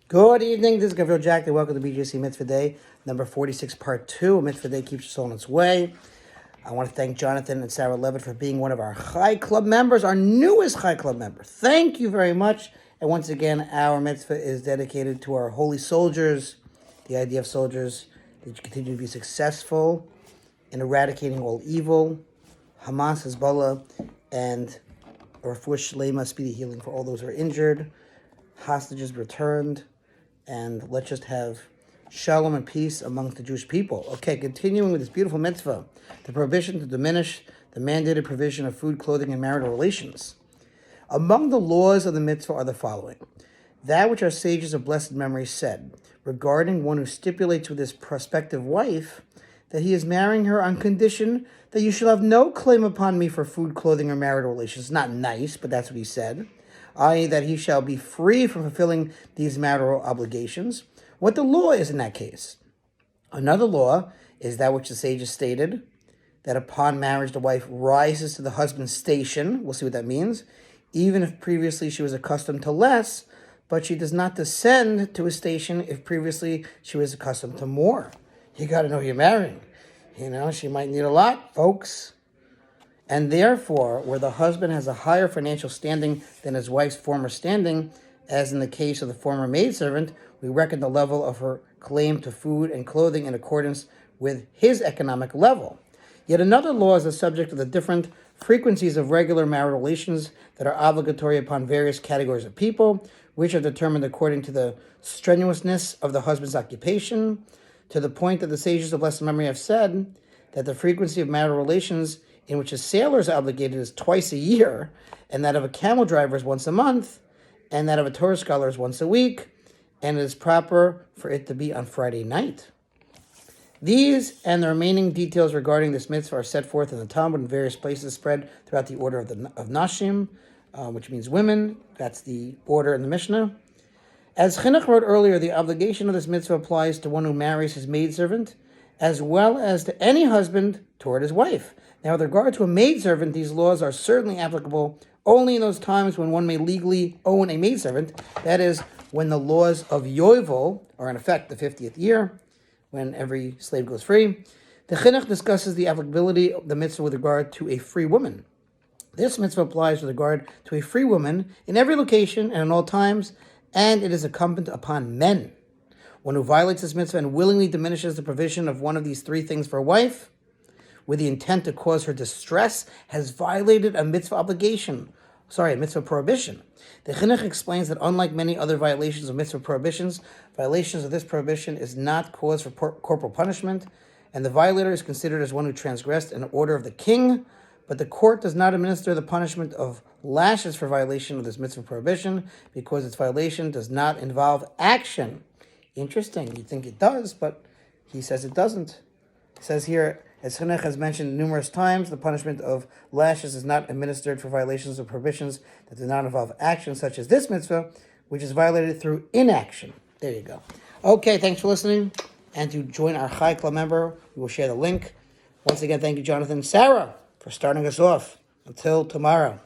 Good evening. This is Gabriel Jack. Welcome to BJC Mitzvah Day, number 46, part 2. Mitzvah Day keeps us on its way. I want to thank Jonathan and Sarah Levitt for being one of our Chai Club members, our newest Chai Club member. Thank you very much. And once again, our mitzvah is dedicated to our holy soldiers, the idea of soldiers that you continue to be successful in eradicating all evil, Hamas, Hezbollah, and a refuah shlema, speedy healing for all those who are injured, hostages returned, and let's just have shalom and peace amongst the Jewish people. Okay, continuing with this beautiful mitzvah, the prohibition to diminish the mandated provision of food, clothing, and marital relations. Among the laws of the mitzvah are the following. That which our sages of blessed memory said regarding one who stipulates with his prospective wife that he is marrying her on condition that you shall have no claim upon me for food, clothing, or marital relations. Not nice, but that's what he said. I.e., that he shall be free from fulfilling these marital obligations. What the law is in that case. Another law is that which the sages stated, that upon marriage the wife rises to the husband's station. We'll see what that means. Even if previously she was accustomed to less, but she does not descend to a station if previously she was accustomed to more. You got to know who you're marrying. She might need a lot, folks. And therefore, where the husband has a higher financial standing than his wife's former standing, as in the case of the former maidservant, we reckon the level of her claim to food and clothing in accordance with his economic level. Yet another law is the subject of the different frequencies of regular marital relations that are obligatory upon various categories of people, which are determined according to the strenuousness of the husband's occupation, to the point that the sages of blessed memory have said that the frequency of marital relations in which a sailor is obligated is twice a year, and that of a camel driver is once a month, and that of a Torah scholar is once a week, and it is proper for it to be on Friday night. These and the remaining details regarding this mitzvah are set forth in the Talmud in various places spread throughout the order of Nashim, which means women. That's the order in the Mishnah. As Chinuch wrote earlier, the obligation of this mitzvah applies to one who marries his maidservant, as well as to any husband toward his wife. Now, with regard to a maidservant, these laws are certainly applicable only in those times when one may legally own a maidservant. That is, when the laws of Yovel are in effect, the 50th year, when every slave goes free. The Chinuch discusses the applicability of the mitzvah with regard to a free woman. This mitzvah applies with regard to a free woman in every location and in all times, and it is incumbent upon men. One who violates this mitzvah and willingly diminishes the provision of one of these three things for a wife, with the intent to cause her distress, has violated a mitzvah prohibition. The Chinuch explains that unlike many other violations of mitzvah prohibitions, violations of this prohibition is not cause for corporal punishment, and the violator is considered as one who transgressed an order of the king, but the court does not administer the punishment of lashes for violation of this mitzvah prohibition because its violation does not involve action. Interesting. You think it does, but he says it doesn't. It says here, as Chinuch has mentioned numerous times, the punishment of lashes is not administered for violations of prohibitions that do not involve action, such as this mitzvah, which is violated through inaction. There you go. Okay, thanks for listening. And to join our Chai Club member, we will share the link. Once again, thank you, Jonathan and Sarah, for starting us off. Until tomorrow.